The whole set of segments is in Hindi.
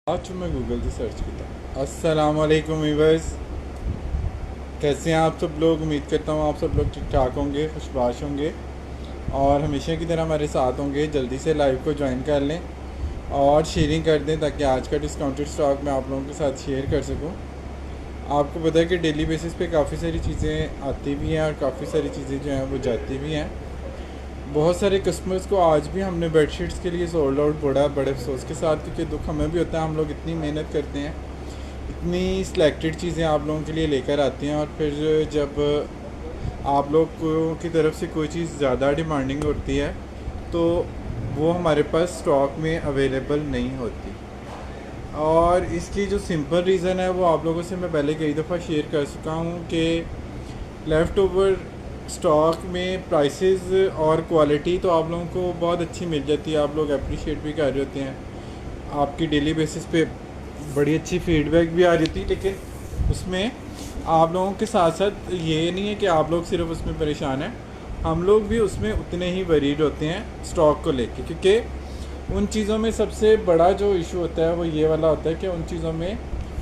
आज मैं गूगल से सर्च किया। अस्सलाम वालेकुम व्यूअर्स, कैसे हैं आप सब लोग। उम्मीद करता हूँ आप सब लोग ठीक ठाक होंगे, खुशबाश होंगे और हमेशा की तरह हमारे साथ होंगे। जल्दी से लाइव को ज्वाइन कर लें और शेयरिंग कर दें ताकि आज का डिस्काउंटेड स्टॉक मैं आप लोगों के साथ शेयर कर सकूँ। आपको पता है कि डेली बेसिस पे काफ़ी सारी चीज़ें आती भी हैं और काफ़ी सारी चीज़ें जो हैं वो जाती भी हैं। बहुत सारे कस्टमर्स को आज भी हमने बेडशीट्स के लिए सोल्ड आउट पड़ा, बड़े अफसोस के साथ, क्योंकि दुख हमें भी होता है। हम लोग इतनी मेहनत करते हैं, इतनी सिलेक्टेड चीज़ें आप लोगों के लिए लेकर आते हैं और फिर जब आप लोग की तरफ से कोई चीज़ ज़्यादा डिमांडिंग होती है तो वो हमारे पास स्टॉक में अवेलेबल नहीं होती। और इसकी जो सिंपल रीज़न है वो आप लोगों से मैं पहले कई दफ़ा शेयर कर चुका हूँ कि लेफ़्ट ओवर स्टॉक में प्राइसेस और क्वालिटी तो आप लोगों को बहुत अच्छी मिल जाती है, आप लोग अप्रिशिएट भी कर रहे होते हैं, आपकी डेली बेसिस पे बड़ी अच्छी फीडबैक भी आ रही थी। लेकिन उसमें आप लोगों के साथ साथ ये नहीं है कि आप लोग सिर्फ उसमें परेशान हैं, हम लोग भी उसमें उतने ही वरीड होते हैं स्टॉक को लेके, क्योंकि उन चीज़ों में सबसे बड़ा जो इशू होता है वो ये वाला होता है कि उन चीज़ों में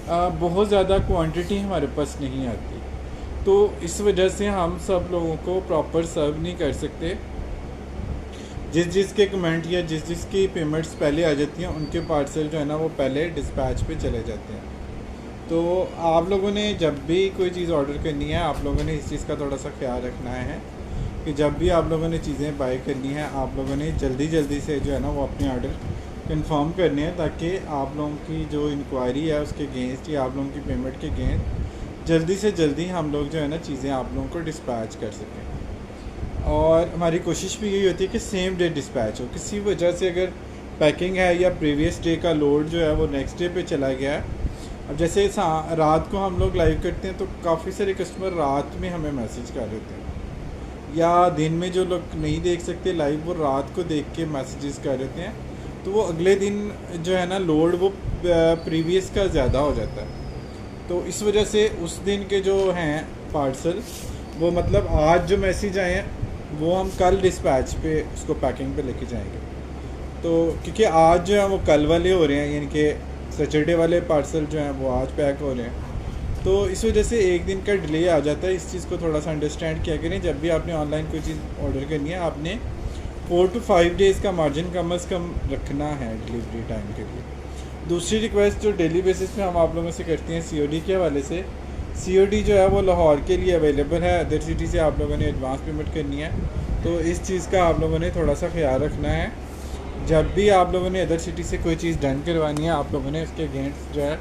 बहुत ज़्यादा क्वांटिटी हमारे पास नहीं आती। तो इस वजह से हम सब लोगों को प्रॉपर सर्व नहीं कर सकते। जिसके कमेंट या जिसकी पेमेंट्स पहले आ जाती हैं उनके पार्सल जो है ना वो पहले डिस्पैच पे चले जाते हैं। तो आप लोगों ने जब भी कोई चीज़ ऑर्डर करनी है, आप लोगों ने इस चीज़ का थोड़ा सा ख्याल रखना है कि जब भी आप लोगों ने चीज़ें बाय करनी है, आप लोगों ने जल्दी से जो है ना वो अपने ऑर्डर कंफर्म करने हैं, ताकि आप लोगों की जो इंक्वायरी है उसके अगेंस्ट या आप लोगों की पेमेंट के अगेंस्ट जल्दी से जल्दी हम लोग जो है ना चीज़ें आप लोगों को डिस्पैच कर सकें। और हमारी कोशिश भी यही होती है कि सेम डे डिस्पैच हो। किसी वजह से अगर पैकिंग है या प्रीवियस डे का लोड जो है वो नेक्स्ट डे पे चला गया है, अब जैसे रात को हम लोग लाइव करते हैं तो काफ़ी सारे कस्टमर रात में हमें मैसेज कर देते हैं, या दिन में जो लोग नहीं देख सकते लाइव वो रात को देख के मैसेजेस कर देते हैं, तो वो अगले दिन जो है ना लोड वो प्रीवियस का ज़्यादा हो जाता है। तो इस वजह से उस दिन के जो हैं पार्सल वो मतलब आज जो मैसेज आए हैं वो हम कल डिस्पैच पे उसको पैकिंग पे लेके जाएंगे। तो क्योंकि आज जो है वो कल वाले हो रहे हैं, यानी कि सैटरडे वाले पार्सल जो हैं वो आज पैक हो रहे हैं, तो इस वजह से एक दिन का डिले आ जाता है। इस चीज़ को थोड़ा सा अंडरस्टैंड किया करें। जब भी आपने ऑनलाइन कोई चीज़ ऑर्डर करनी है, आपने 4 to 5 डेज़ का मार्जिन कम अज़ कम रखना है डिलीवरी टाइम के लिए। दूसरी रिक्वेस्ट जो डेली बेसिस पे हम आप लोगों से करते हैं COD के हवाले से, COD जो है वो लाहौर के लिए अवेलेबल है, अदर सिटी से आप लोगों ने एडवांस पेमेंट करनी है, तो इस चीज़ का आप लोगों ने थोड़ा सा ख्याल रखना है। जब भी आप लोगों ने अदर सिटी से कोई चीज़ डन करवानी है, आप लोगों ने उसके अगेंस्ट जो है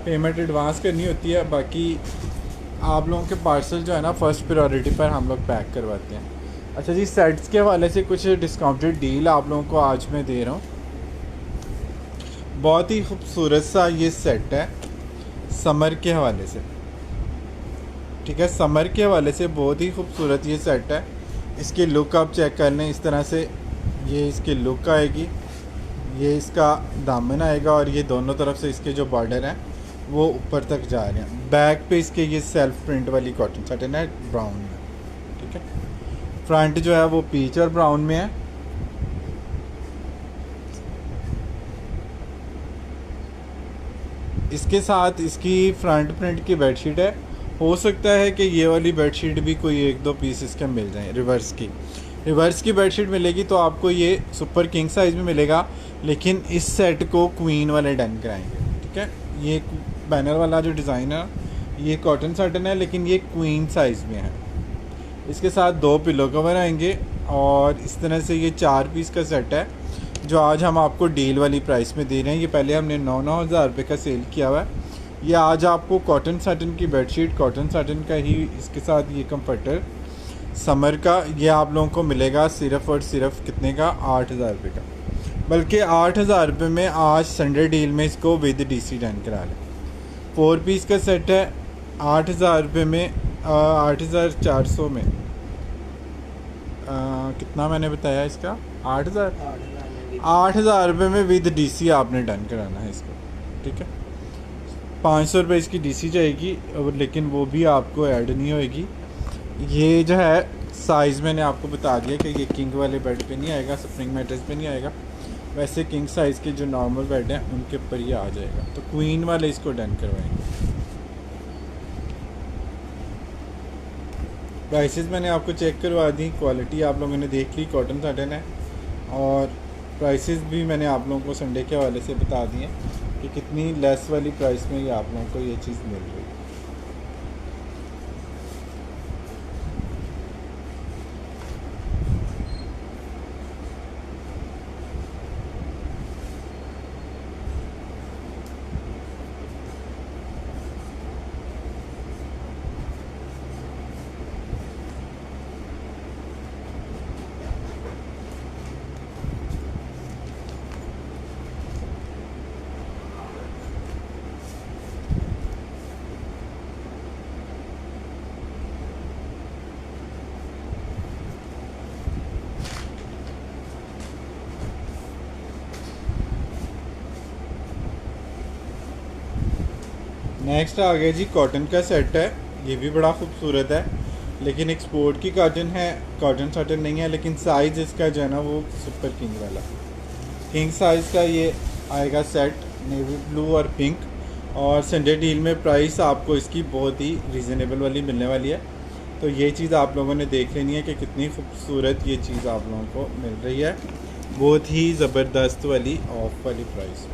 पेमेंट एडवांस करनी होती है। बाकी आप लोगों के पार्सल जो है ना फर्स्ट प्रायोरिटी पर हम लोग पैक करवाते हैं। अच्छा जी, सेट्स के हवाले से कुछ डिस्काउंटेड डील आप लोगों को आज मैं दे रहा हूँ। बहुत ही खूबसूरत सा ये सेट है समर के हवाले से, ठीक है, समर के हवाले से बहुत ही खूबसूरत ये सेट है। इसकी लुक आप चेक कर लें, इस तरह से ये इसकी लुक आएगी, ये इसका दामन आएगा और ये दोनों तरफ से इसके जो बॉर्डर हैं वो ऊपर तक जा रहे हैं। बैक पे इसके ये सेल्फ प्रिंट वाली कॉटन सैटिन है ब्राउन में, ठीक है। फ्रंट जो है वो पीच और ब्राउन में है। इसके साथ इसकी फ्रंट प्रिंट की बेडशीट है। हो सकता है कि ये वाली बेडशीट भी कोई 1-2 पीस इसके मिल जाएं। रिवर्स की बेडशीट मिलेगी तो आपको ये सुपर किंग साइज़ में मिलेगा, लेकिन इस सेट को क्वीन वाले डन कराएंगे, ठीक है। ये बैनर वाला जो डिज़ाइन है ये कॉटन सैटिन है, लेकिन ये क्वीन साइज़ में है। इसके साथ 2 पिलो कवर आएंगे और इस तरह से ये 4 पीस का सेट है जो आज हम आपको डील वाली प्राइस में दे रहे हैं। ये पहले हमने 9-9 हज़ार रुपये का सेल किया हुआ है। ये आज आपको कॉटन सैटिन की बेडशीट, कॉटन सैटिन का ही इसके साथ ये कंफर्टर समर का, ये आप लोगों को मिलेगा सिर्फ़ और सिर्फ कितने का, 8,000 रुपये का। बल्कि 8,000 रुपये में आज संडे डील में इसको विद DC डन करा लें। 4 पीस का सेट है 8,000 रुपये में, 8,400 में कितना मैंने बताया इसका, 8,000 रुपये में विद DC आपने डन कराना है इसको, ठीक है। 500 रुपये इसकी DC जाएगी, और लेकिन वो भी आपको ऐड नहीं होएगी। ये जो है साइज़ मैंने आपको बता दिया कि ये किंग वाले बेड पे नहीं आएगा, स्प्रिंग मैट्रेस पे नहीं आएगा, वैसे किंग साइज़ के जो नॉर्मल बेड हैं उनके ऊपर ये आ जाएगा। तो क्वीन वाले इसको डन करवाएंगे। प्राइसेस मैंने आपको चेक करवा दी, क्वालिटी आप लोगों ने देख ली, कॉटन साटन है। और प्राइसेस भी मैंने आप लोगों को संडे के हवाले से बता दिए कि कितनी लेस वाली प्राइस में ये आप लोगों को ये चीज़ मिल रही है। नेक्स्ट आ गया जी, कॉटन का सेट है। ये भी बड़ा खूबसूरत है, लेकिन एक्सपोर्ट की कॉटन है, कॉटन साटन नहीं है। लेकिन साइज़ इसका जो है ना वो सुपर किंग वाला, किंग साइज़ का ये आएगा सेट, नेवी ब्लू और पिंक। और संडे डील में प्राइस आपको इसकी बहुत ही रीज़नेबल वाली मिलने वाली है। तो ये चीज़ आप लोगों ने देख लेनी है कि कितनी खूबसूरत ये चीज़ आप लोगों को मिल रही है, बहुत ही ज़बरदस्त वाली ऑफ वाली प्राइस।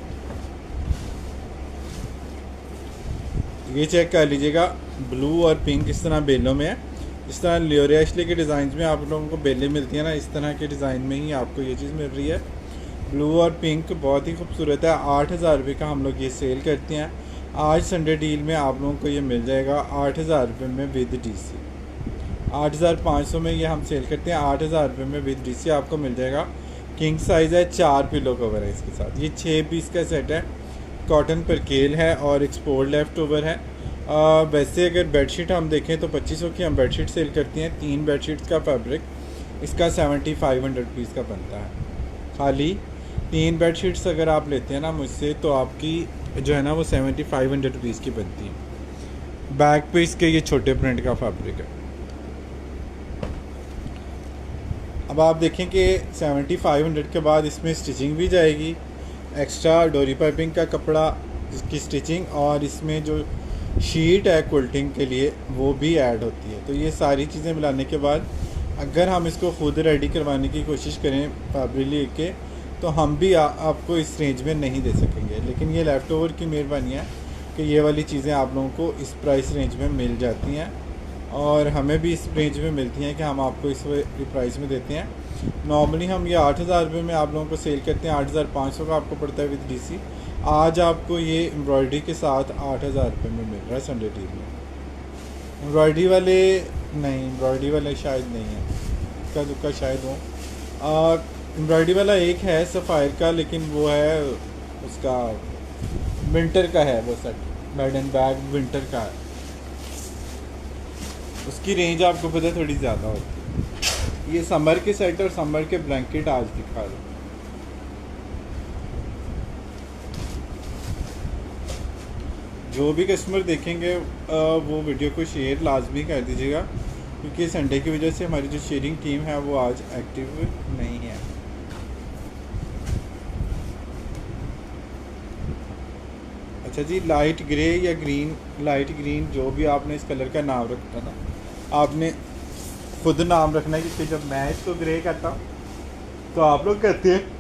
ये चेक कर लीजिएगा, ब्लू और पिंक इस तरह बेलों में है। इस तरह लियोरिया एशले के डिज़ाइन में आप लोगों को बेलें मिलती हैं ना, इस तरह के डिज़ाइन में ही आपको ये चीज़ मिल रही है। ब्लू और पिंक बहुत ही खूबसूरत है। 8,000 रुपये का हम लोग ये सेल करते हैं। आज संडे डील में आप लोगों को ये मिल जाएगा 8,000 रुपये में विद डीसी। 8,500 में ये हम सेल करते हैं, 8,000 रुपये में विद डीसी आपको मिल जाएगा। किंग साइज़ है, 4 पिलो कवर है इसके साथ। ये 6 पीस का सेट है, कॉटन पर केल है और एक्सपोर्ट लेफ़्ट ओवर है। वैसे अगर बेडशीट हम देखें तो 2500 की हम बेडशीट सेल करती हैं। 3 बेडशीट्स का फैब्रिक इसका 7500 रुपीज़ का बनता है। खाली 3 बेडशीट्स अगर आप लेते हैं ना मुझसे, तो आपकी जो है ना वो 7500 रुपीज़ की बनती है। बैक पे इसके ये छोटे प्रिंट का फैब्रिक है। अब आप देखें कि 7500 के बाद इसमें स्टिचिंग भी जाएगी, एक्स्ट्रा डोरी पाइपिंग का कपड़ा, इसकी स्टिचिंग, और इसमें जो शीट है क्विल्टिंग के लिए वो भी ऐड होती है। तो ये सारी चीज़ें मिलाने के बाद अगर हम इसको खुद रेडी करवाने की कोशिश करें फैब्रिक लेके, तो हम भी आपको इस रेंज में नहीं दे सकेंगे। लेकिन ये लेफ़्ट ओवर की मेहरबानी है कि ये वाली चीज़ें आप लोगों को इस प्राइस रेंज में मिल जाती हैं, और हमें भी इस रेंज में मिलती हैं कि हम आपको इस प्राइस में देते हैं। नॉर्मली हम ये 8,000 रुपये में आप लोगों को सेल करते हैं। 8,500 का आपको पड़ता है विद डीसी। आज आपको ये एम्ब्रॉयडरी के साथ 8,000 रुपये में मिल रहा है संडे डील में। एम्ब्रॉयडरी वाले नहीं, एम्ब्रॉयडरी वाले शायद नहीं है, इसका दुक्का शायद हो। एम्ब्रॉयडरी वाला एक है सफ़ायर का, लेकिन वो है उसका विंटर का है, वो set bed and bag winter का है। उसकी रेंज आपको पता है थोड़ी ज़्यादा होती है। ये समर के सेट और समर के ब्लैंकेट आज दिखा रहे हैं। जो भी कस्टमर देखेंगे वो वीडियो को शेयर लाजमी कर दीजिएगा, क्योंकि संडे की वजह से हमारी जो शेयरिंग टीम है वो आज एक्टिव नहीं है। अच्छा जी, लाइट ग्रे या ग्रीन, लाइट ग्रीन जो भी आपने इस कलर का नाम रखता ना, आपने खुद नाम रखना है, क्योंकि जब मैं इसको ग्रे कहता हूँ तो आप लोग कहते हैं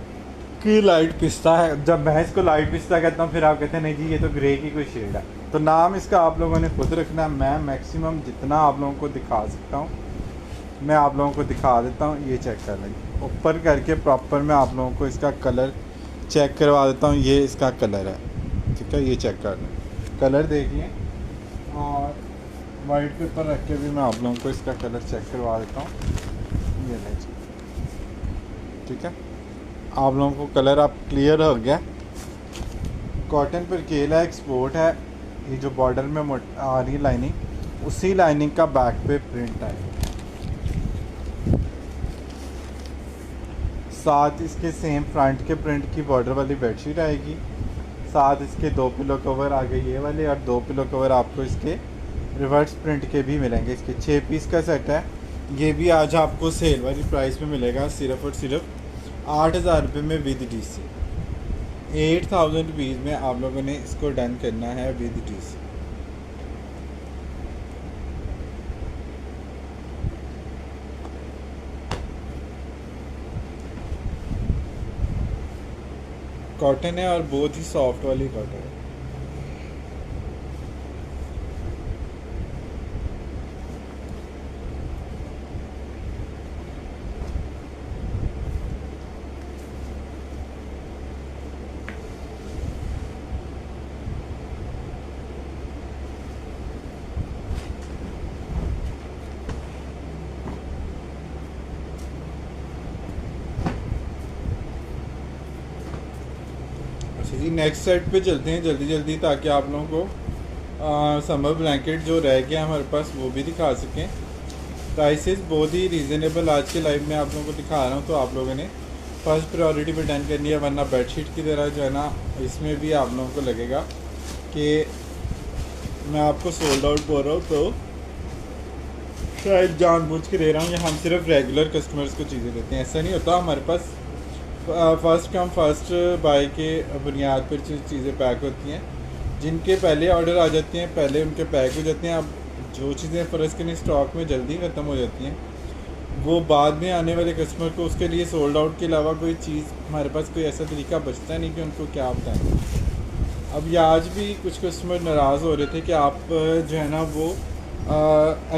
कि लाइट पिस्ता है। जब मैं इसको लाइट पिस्ता कहता हूँ फिर आप कहते हैं नहीं जी ये तो ग्रे की कोई शेड है। तो नाम इसका आप लोगों ने खुद रखना है। मैं मैक्सिमम जितना आप लोगों को दिखा सकता हूँ मैं आप लोगों को दिखा देता हूँ। ये चेक कर लेंगे ऊपर करके प्रॉपर, मैं आप लोगों को इसका कलर चेक करवा देता हूँ। ये इसका कलर है, ठीक है, ये चेक कर लें, कलर देखिए। और वाइट पेपर रख के भी मैं आप लोगों को इसका कलर चेक करवा देता हूँ। ये नहीं, ठीक है, आप लोगों को कलर आप क्लियर हो गया। कॉटन पर केला एक्सपोर्ट है। ये जो बॉर्डर में आ रही लाइनिंग, उसी लाइनिंग का बैक पे प्रिंट है। साथ इसके सेम फ्रंट के प्रिंट की बॉर्डर वाली बेडशीट आएगी। साथ इसके 2 पिलो कवर आ गए ये वाले, और 2 पिलो कवर आपको इसके रिवर्स प्रिंट के भी मिलेंगे। इसके 6 पीस का सेट है। ये भी आज आपको सेल वाली प्राइस में मिलेगा, सिर्फ और सिर्फ 8,000 रुपये में विद DC। 8,000 रुपीज़ में आप लोगों ने इसको डन करना है विद DC। कॉटन है और बहुत ही सॉफ्ट वाली कॉटन है। अच्छा जी, नेक्स्ट सेट पे चलते हैं जल्दी जल्दी, ताकि आप लोगों को समर ब्लैंकेट जो रह गया हमारे पास वो भी दिखा सकें। प्राइसेस बहुत ही रीज़नेबल आज के लाइव में आप लोगों को दिखा रहा हूँ, तो आप लोगों ने फर्स्ट प्रायोरिटी पे डन करनी है, वरना बेडशीट की तरह जो है ना इसमें भी आप लोगों को लगेगा कि मैं आपको सोल्ड आउट बोल रहा हूँ, तो शायद जानबूझ के दे रहा हूँ, या हम सिर्फ रेगुलर कस्टमर्स को चीज़ें देते हैं। ऐसा नहीं होता, हमारे पास फर्स्ट कम फर्स्ट बाय के बुनियाद पर चीज़ें पैक होती हैं। जिनके पहले ऑर्डर आ जाते हैं पहले उनके पैक हो जाते हैं। अब जो चीज़ें फ़र्ज़ के लिए स्टॉक में जल्दी ख़त्म हो जाती हैं, वो बाद में आने वाले कस्टमर को उसके लिए सोल्ड आउट के अलावा कोई चीज़ हमारे पास कोई ऐसा तरीका बचता नहीं कि उनको क्या बताएं। अब ये आज भी कुछ कस्टमर नाराज़ हो रहे थे कि आप जो है ना वो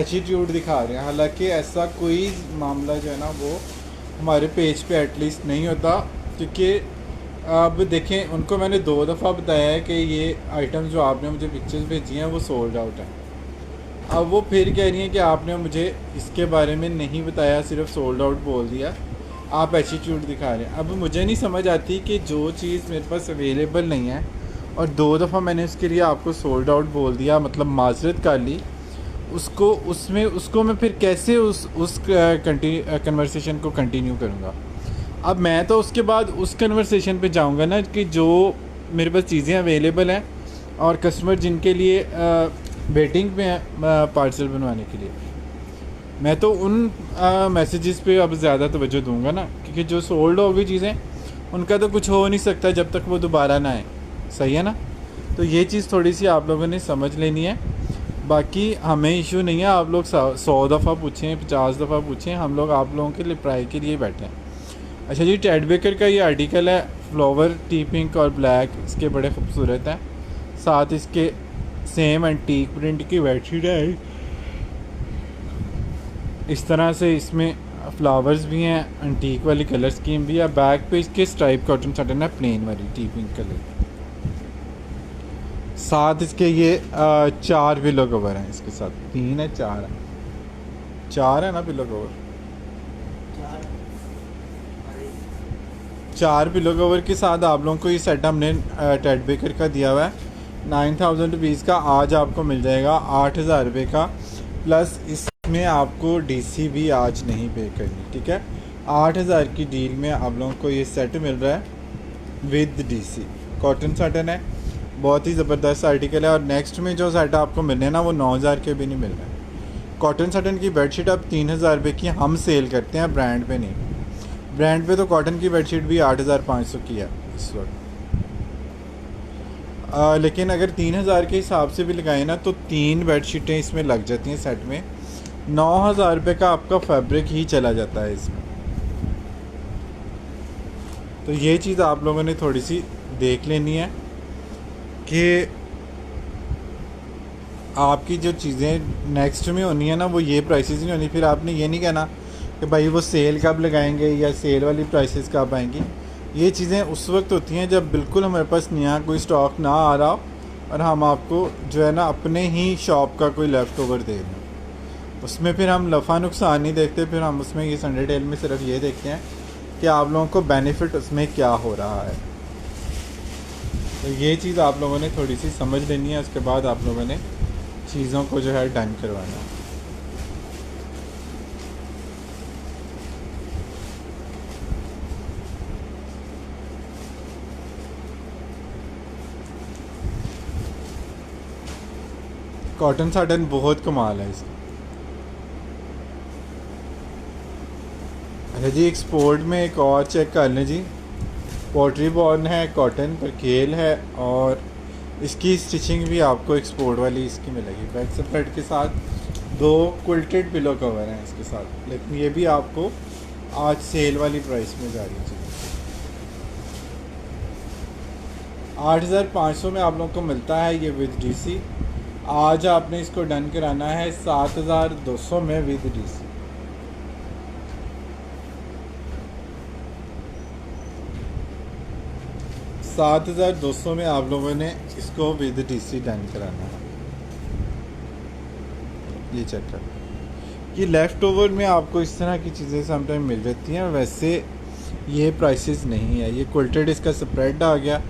एटीट्यूड दिखा रहे हैं, हालांकि ऐसा कोई मामला जो है ना वो हमारे पेज पे एटलीस्ट नहीं होता। क्योंकि अब देखें, उनको मैंने 2 दफ़ा बताया है कि ये आइटम जो आपने मुझे पिक्चर्स भेजी हैं वो सोल्ड आउट है। अब वो फिर कह रही हैं कि आपने मुझे इसके बारे में नहीं बताया, सिर्फ सोल्ड आउट बोल दिया, आप एटीट्यूड दिखा रहे हैं। अब मुझे नहीं समझ आती कि जो चीज़ मेरे पास अवेलेबल नहीं है और 2 दफ़ा मैंने उसके लिए आपको सोल्ड आउट बोल दिया, मतलब माजरत कर ली, उसको मैं फिर कैसे उस कन्वर्सेशन को कंटिन्यू करूँगा। अब मैं तो उसके बाद उस कन्वर्सेशन पे जाऊँगा ना कि जो मेरे पास चीज़ें अवेलेबल हैं और कस्टमर जिनके लिए वेटिंग पे हैं पार्सल बनवाने के लिए, मैं तो उन मैसेजेस पे अब ज़्यादा तवज्जो दूंगा ना, क्योंकि जो सोल्ड हो गई चीज़ें उनका तो कुछ हो नहीं सकता जब तक वो दोबारा ना आए। सही है ना? तो ये चीज़ थोड़ी सी आप लोगों ने समझ लेनी है। बाकी हमें इशू नहीं है, आप लोग 100 दफ़ा पूछें, 50 दफ़ा पूछें, हम लोग आप लोगों के लिए ट्राई के लिए बैठे हैं। अच्छा जी, टेड बेकर का ये आर्टिकल है, फ्लावर टी पिंक और ब्लैक, इसके बड़े खूबसूरत हैं। साथ इसके सेम एंटीक प्रिंट की बेडशीट है इस तरह से, इसमें फ्लावर्स भी हैं, एंटीक वाली कलर स्कीम भी है। बैक पे इसके स्ट्राइप कॉटन सटन है, प्लेन वाली टी पिंक कलर। साथ इसके ये 4 पिलो कवर हैं, इसके साथ 3 है 4 है, 4 है ना पिलो कवर, 4 पिलो कवर के साथ आप लोगों को ये सेट हमने टेड बेकर का दिया हुआ है 9,000 रुपीज़ का। आज आपको मिल जाएगा 8,000 रुपये का, प्लस इसमें आपको DC भी आज नहीं पे करनी। ठीक है, 8,000 की डील में आप लोगों को ये सेट मिल रहा है विद DC। कॉटन सटन है, बहुत ही ज़बरदस्त आर्टिकल है। और नेक्स्ट में जो सेट आपको मिलने ना वो 9,000 के भी नहीं मिल रहा है। कॉटन सटन की बेडशीट अब 3,000 रुपये की हम सेल करते हैं, ब्रांड पे नहीं। ब्रांड पे तो कॉटन की बेडशीट भी 8,500 की है इस वक्त। लेकिन अगर 3,000 के हिसाब से भी लगाए ना तो 3 बेडशीटें इसमें लग जाती हैं सेट में। 9,000 रुपये का आपका फैब्रिक ही चला जाता है इसमें। तो ये चीज़ आप लोगों ने थोड़ी सी देख लेनी है कि आपकी जो चीज़ें नेक्स्ट में होनी है ना वो ये प्राइसेस नहीं होनी। फिर आपने ये नहीं कहना कि भाई वो सेल कब लगाएंगे या सेल वाली प्राइसेस कब आएंगी। ये चीज़ें उस वक्त होती हैं जब बिल्कुल हमारे पास नया कोई स्टॉक ना आ रहा हो और हम आपको जो है ना अपने ही शॉप का कोई लेफ़्ट ओवर दे दें। उसमें फिर हम नफ़ा नुकसान नहीं देखते, फिर हम उसमें ये संडे टेल में सिर्फ ये देखते हैं कि आप लोगों को बेनिफिट उसमें क्या हो रहा है। तो ये चीज़ आप लोगों ने थोड़ी सी समझ लेनी है, उसके बाद आप लोगों ने चीज़ों को जो है डन करवाना है। कॉटन साटन बहुत कमाल है इसका। जी एक्सपोर्ट में एक और चेक कर लें जी। पोट्री बॉर्न है, कॉटन पर केल है, और इसकी स्टिचिंग भी आपको एक्सपोर्ट वाली इसकी मिलेगी। बैक स्प्रेड के साथ 2 क्विल्टेड पिलो कवर हैं इसके साथ, लेकिन ये भी आपको आज सेल वाली प्राइस में जा रही है। 8,500 में आप लोगों को मिलता है ये विद डीसी। आज आपने इसको डन कराना है 7,200 में विद डीसी। $7,200 में आप लोगों ने इसको विद डीसी डन कराना है। ये चेक कर, ये लेफ़्ट ओवर में आपको इस तरह की चीज़ें समटाइम मिल जाती हैं, वैसे ये प्राइसेस नहीं है। ये क्विल्टेड इसका स्प्रेड आ गया।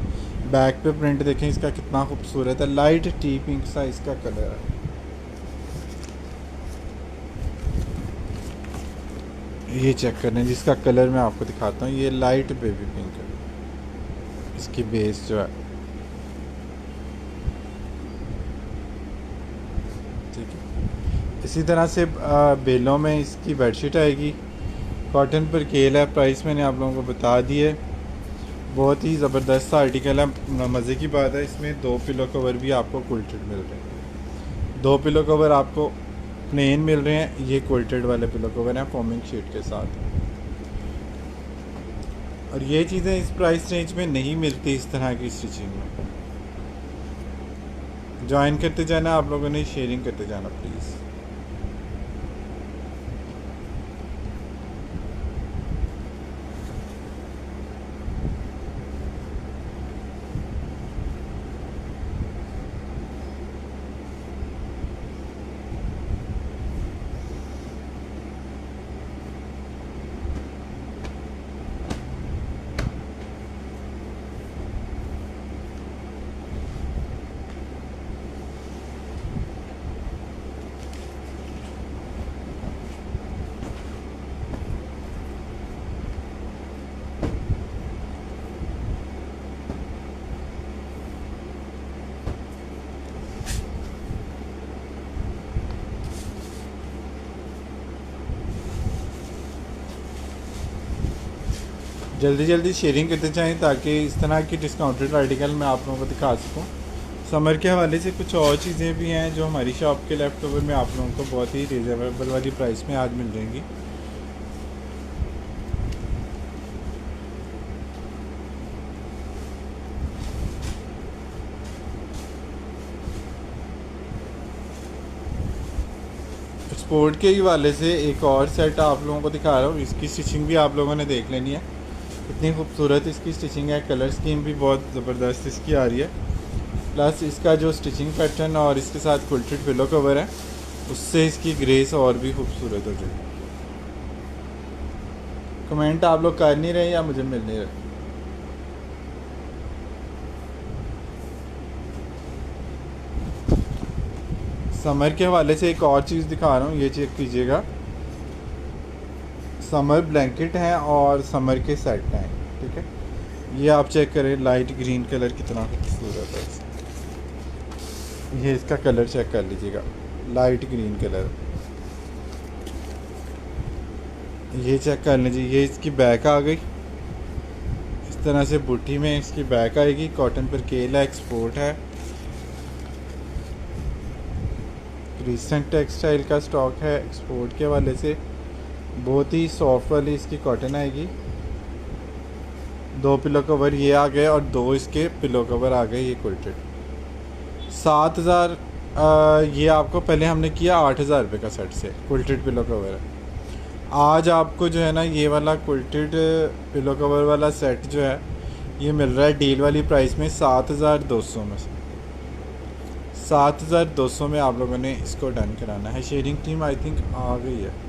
बैक पे प्रिंट देखें इसका कितना खूबसूरत है, लाइट टी पिंक सा इसका कलर है। ये चेक करने जिसका कलर मैं आपको दिखाता हूँ, ये लाइट बेबी पिंक है इसकी बेस जो है, ठीक है। इसी तरह से बेलों में इसकी बेडशीट आएगी, कॉटन पर केल है। प्राइस मैंने आप लोगों को बता दी है। बहुत ही ज़बरदस्त आर्टिकल है। मज़े की बात है, इसमें 2 पिलो कवर भी आपको क्विल्टेड मिल रहे हैं। 2 पिलो कवर आपको प्लेन मिल रहे हैं, ये क्विल्टेड वाले पिलो कवर हैं फॉर्मिंग शीट के साथ। और ये चीज़ें इस प्राइस रेंज में नहीं मिलती इस तरह की स्टिचिंग में। ज्वाइन करते जाना आप लोगों ने, शेयरिंग करते जाना प्लीज़। जल्दी जल्दी शेयरिंग करते जाएं ताकि इस तरह की डिस्काउंटेड आर्टिकल मैं आप लोगों को दिखा सकूं। समर के हवाले से कुछ और चीज़ें भी हैं जो हमारी शॉप के लेफ्ट ओवर में आप लोगों को बहुत ही रिजनेबल वाली प्राइस में आज मिल जाएंगी। एक्सपोर्ट के हवाले से एक और सेट आप लोगों को दिखा रहा हूँ। इसकी स्टिचिंग भी आप लोगों ने देख लेनी है, इतनी खूबसूरत इसकी स्टिचिंग है। कलर स्कीम भी बहुत ज़बरदस्त इसकी आ रही है। प्लस इसका जो स्टिचिंग पैटर्न और इसके साथ क्विल्टेड पिलो कवर है, उससे इसकी ग्रेस और भी खूबसूरत हो जाएगी। कमेंट आप लोग कर नहीं रहे या मुझे मिल नहीं रहे? समर के हवाले से एक और चीज़ दिखा रहा हूँ, ये चेक कीजिएगा। समर ब्लैंकेट हैं और समर के सेट हैं, ठीक है। ये आप चेक करें, लाइट ग्रीन कलर कितना खूबसूरत है। ये इसका कलर चेक कर लीजिएगा, लाइट ग्रीन कलर। ये चेक कर लीजिए, ये इसकी बैक आ गई। इस तरह से बुट्टी में इसकी बैक आएगी। कॉटन पर केला एक्सपोर्ट है। रिसेंट टेक्सटाइल का स्टॉक है एक्सपोर्ट के हवाले से। बहुत ही सॉफ्ट वाली इसकी कॉटन आएगी। 2 पिलो कवर ये आ गए और 2 इसके पिलो कवर आ गए, ये क्विल्टेड। 7,000 ये आपको पहले हमने किया 8,000 रुपये का सेट से क्विल्टेड पिलो कवर है। आज आपको जो है ना ये वाला क्विल्टेड पिलो कवर वाला सेट जो है ये मिल रहा है डील वाली प्राइस में 7,200 में से। 7,200 में आप लोगों ने इसको डन कराना है। शेयरिंग टीम आई थिंक आ गई है।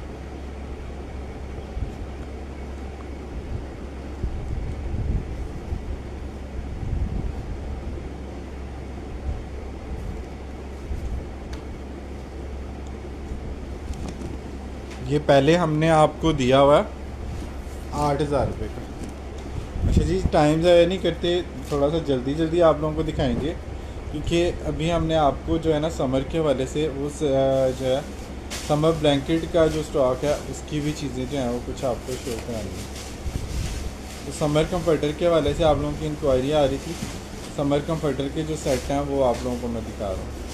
ये पहले हमने आपको दिया हुआ 8,000 रुपये का। अच्छा जी, टाइम ज़ाया नहीं करते, थोड़ा सा जल्दी जल्दी आप लोगों को दिखाएंगे, क्योंकि अभी हमने आपको जो है ना समर के हवाले से उस जो है समर ब्लैंकेट का जो स्टॉक है उसकी भी चीज़ें जो हैं वो कुछ आपको शो करानी है। तो समर कंफर्टर के हवाले से आप लोगों की इंक्वायरी आ रही थी। समर कंफर्टर के जो सेट हैं वो आप लोगों को मैं दिखा रहा हूँ।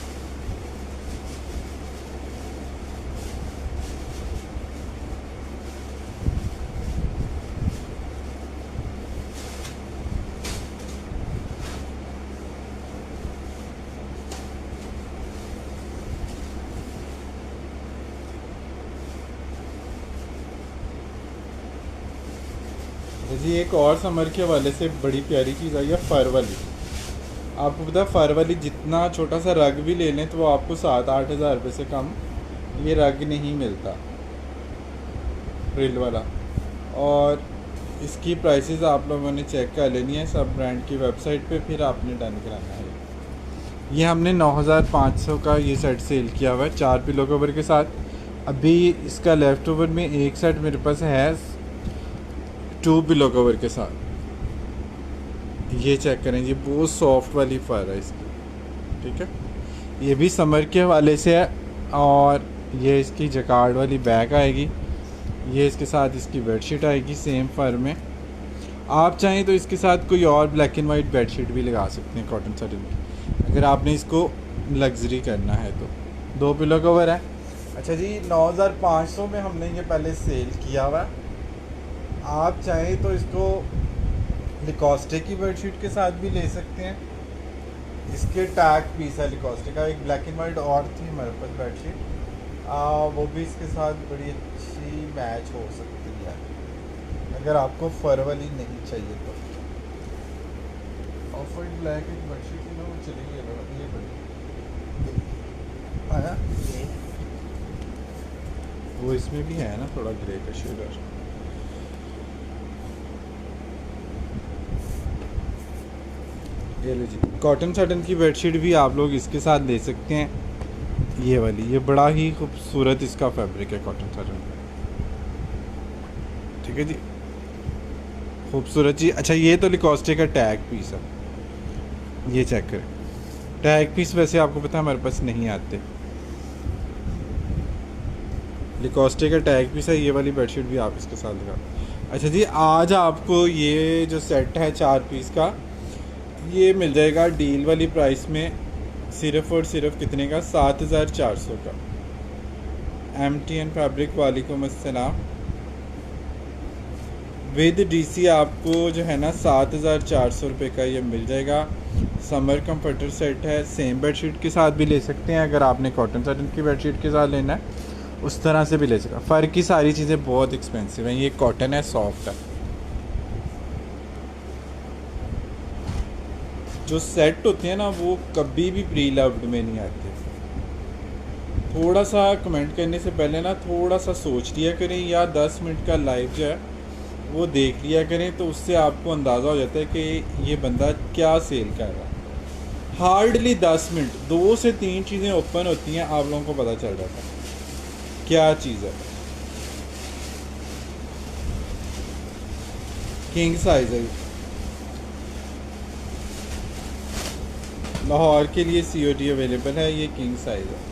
जी एक और समर के हवाले से बड़ी प्यारी चीज़ आई है, फ़र वाली। आपको पता है फ़र वाली जितना छोटा सा रग भी ले लें तो वो आपको 7-8 हज़ार रुपये से कम ये रग नहीं मिलता, फ्रिल वाला। और इसकी प्राइसेस आप लोगों ने चेक कर लेनी है सब ब्रांड की वेबसाइट पे, फिर आपने डन कराना है। ये हमने 9500 का ये सेट सेल किया हुआ है 4 पिलो कवर के साथ। अभी इसका लेफ़्ट ओवर में एक सेट मेरे पास है 2 पिलो कवर के साथ। ये चेक करें जी, बहुत सॉफ्ट वाली फ़र है इसकी, ठीक है। ये भी समर के हवाले से है। और ये इसकी जकार्ड वाली बैग आएगी, ये इसके साथ इसकी बेडशीट आएगी सेम फ़र में। आप चाहें तो इसके साथ कोई और ब्लैक एंड वाइट बेडशीट भी लगा सकते हैं कॉटन सटन की, अगर आपने इसको लग्जरी करना है तो। 2 पिलो कवर है। अच्छा जी, 9500 में हमने ये पहले सेल किया हुआ है। आप चाहें तो इसको लिकोस्टे की बेडशीट के साथ भी ले सकते हैं। इसके टैग पीस है लिकोस्टे का, एक ब्लैक एंड वाइट और थी हमारे पास बेडशीट, वो भी इसके साथ बड़ी अच्छी मैच हो सकती है अगर आपको फ़र वाली नहीं चाहिए तो। ऑफ वाइट ब्लैक एक बेडशीट थी ना, वो चली गई, ये बड़ी आया, वो इसमें भी है ना थोड़ा ग्रे का शेड। ये लो जी, कॉटन सटन की बेडशीट भी आप लोग इसके साथ ले सकते हैं। ये वाली, ये बड़ा ही खूबसूरत इसका फैब्रिक है कॉटन सटन, ठीक है जी, खूबसूरत जी। अच्छा, ये तो लिकोस्टे का टैग पीस है, ये चेक करें। टैग पीस वैसे आपको पता है हमारे पास नहीं आते, लिकोस्टे का टैग पीस है। ये वाली बेडशीट भी आप इसके साथ लगा। अच्छा जी, आज आपको ये जो सेट है 4 पीस का, ये मिल जाएगा डील वाली प्राइस में, सिर्फ़ और सिर्फ कितने का, 7400 का। MTN फैब्रिक वालेकुम अस्सलाम। विद DC आपको जो है ना 7400 रुपये का ये मिल जाएगा। समर कंफर्टर सेट है, सेम बेडशीट के साथ भी ले सकते हैं। अगर आपने कॉटन सटन की बेडशीट के साथ लेना है उस तरह से भी ले सकते हैं। फ़र्क की सारी चीज़ें बहुत एक्सपेंसिव हैं, ये कॉटन है, सॉफ्ट है। जो सेट होते हैं ना वो कभी भी प्री लव्ड में नहीं आते। थोड़ा सा कमेंट करने से पहले ना थोड़ा सा सोच लिया करें, या 10 मिनट का लाइव जो है वो देख लिया करें, तो उससे आपको अंदाज़ा हो जाता है कि ये बंदा क्या सेल कर रहा है। हार्डली 10 मिनट 2 से 3 चीज़ें ओपन होती हैं, आप लोगों को पता चल जाता है क्या चीज़ है। किंग साइज़ है, लाहौर के लिए COD अवेलेबल है, ये किंग साइज़ है।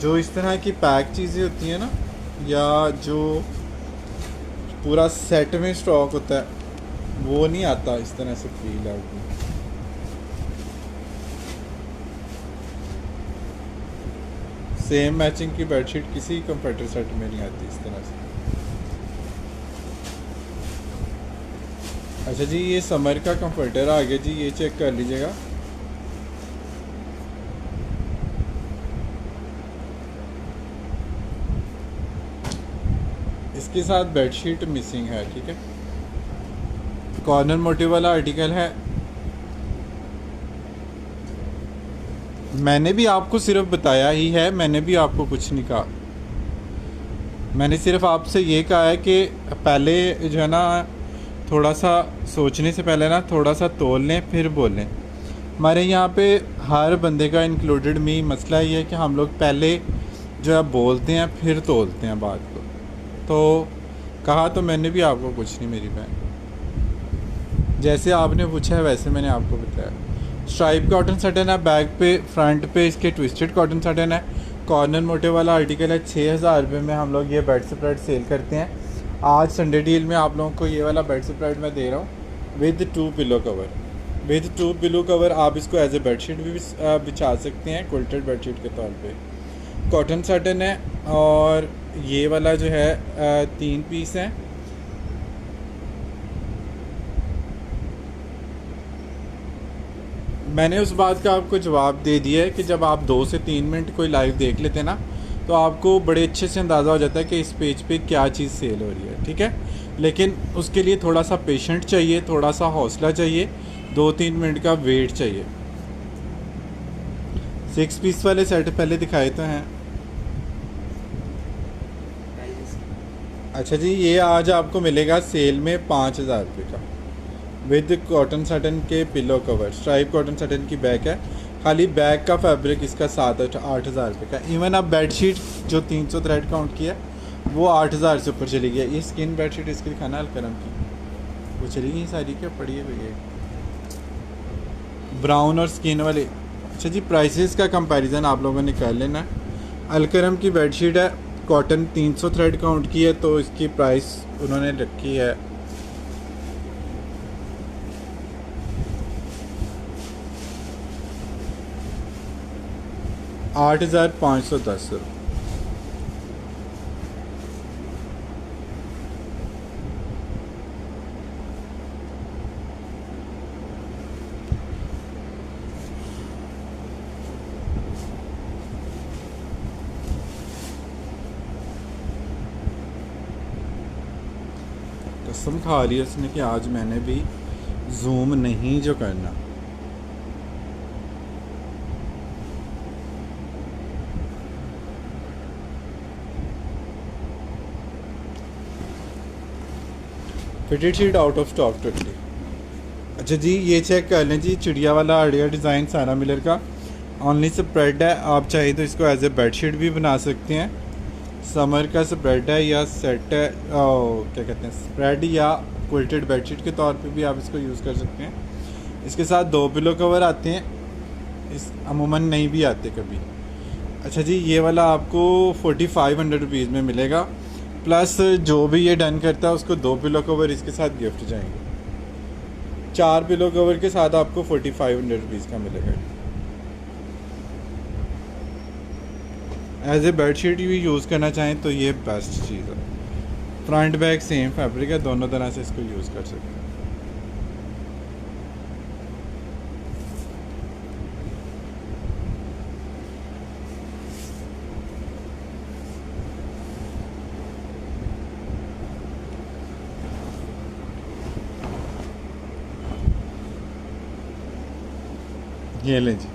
जो इस तरह की पैक चीज़ें होती हैं ना, या जो पूरा सेट में स्टॉक होता है, वो नहीं आता इस तरह से फ्री लाउट में। सेम मैचिंग की बेडशीट किसी कंफर्टर सेट में नहीं आती इस तरह से। अच्छा जी, ये समर का कंफर्टर आ गया जी, ये चेक कर लीजिएगा। इसके साथ बेडशीट मिसिंग है, ठीक है। कॉर्नर मोटिव वाला आर्टिकल है। मैंने भी आपको सिर्फ बताया ही है, मैंने भी आपको कुछ नहीं कहा। मैंने सिर्फ आपसे ये कहा है कि पहले जो है ना थोड़ा सा सोचने से पहले ना थोड़ा सा तोल लें फिर बोलें। हमारे यहाँ पे हर बंदे का इंक्लूडेड मी मसला ये है कि हम लोग पहले जो है बोलते हैं फिर तोलते हैं बात को। तो कहा तो मैंने भी आपको कुछ नहीं मेरी बहन, जैसे आपने पूछा है वैसे मैंने आपको बताया। स्ट्राइप कॉटन सटन है, बैक पे फ्रंट पे इसके ट्विस्टेड कॉटन सटन है। कॉर्नर मोटे वाला आर्टिकल है। 6,000 रुपये में हम लोग ये बेड स्प्रेड सेल करते हैं। आज संडे डील में आप लोगों को ये वाला बेड स्प्रेड मैं दे रहा हूँ with 2 pillow cover. With 2 pillow cover आप इसको एज ए बेडशीट भी बिछा सकते हैं, क्विल्टेड बेडशीट के तौर पे। कॉटन सटन है और ये वाला जो है 3 पीस है। मैंने उस बात का आपको जवाब दे दिया है कि जब आप 2 से 3 मिनट कोई लाइव देख लेते हैं ना, तो आपको बड़े अच्छे से अंदाज़ा हो जाता है कि इस पेज पे क्या चीज़ सेल हो रही है, ठीक है। लेकिन उसके लिए थोड़ा सा पेशेंट चाहिए, थोड़ा सा हौसला चाहिए, 2-3 मिनट का वेट चाहिए। 6 पीस वाले सेट पहले दिखाए तो हैं। अच्छा जी, ये आज आपको मिलेगा सेल में 5,000 रुपये का विद कॉटन सटन के pillow cover. Stripe cotton satin की बैक है, खाली बैक का फैब्रिक इसका 7-8 हज़ार रुपये का। इवन अब बेडशीट जो 300 थ्रेड काउंट किया वो 8,000 से ऊपर चली गई। ये स्किन बेडशीट इसकी दिखाना अलकरम की, वो चली गई सारी, क्या पड़ी है भैया ब्राउन और स्किन वाले। अच्छा जी, प्राइसेस का कंपैरिजन आप लोगों ने कर लेना। अलकरम की बेडशीट है, कॉटन 300 थ्रेड काउंट की है, तो इसकी प्राइस उन्होंने रखी है 8,510 रुपये। कसम खा ली उसने कि आज मैंने भी जूम नहीं जो करना। Fitted sheet out of stock totally. अच्छा जी, ये चेक कर लें जी, चिड़िया वाला आइडिया डिज़ाइन सारा मिलर का ऑनली स्प्रेड है। आप चाहे तो इसको एज ए बेडशीट भी बना सकते हैं। समर का स्प्रेड है या सेट है, क्या कहते हैं, स्प्रेड या क्विल्टेड बेडशीट के तौर पे भी आप इसको यूज़ कर सकते हैं। इसके साथ 2 पिलो कवर आते हैं, इस अमूमन नहीं भी आते कभी। अच्छा जी, ये वाला आपको 4,500 रुपीज़ में मिलेगा, प्लस जो भी ये डन करता है उसको 2 पिलो कवर इसके साथ गिफ्ट जाएंगे। 4 पिलो कवर के साथ आपको 4,500 रुपीज़ का मिलेगा। एज ए बेडशीट भी यूज़ करना चाहें तो ये बेस्ट चीज़ है। फ्रंट बैक सेम फैब्रिक है, दोनों तरह से इसको यूज़ कर सकते हैं। ये लें जी,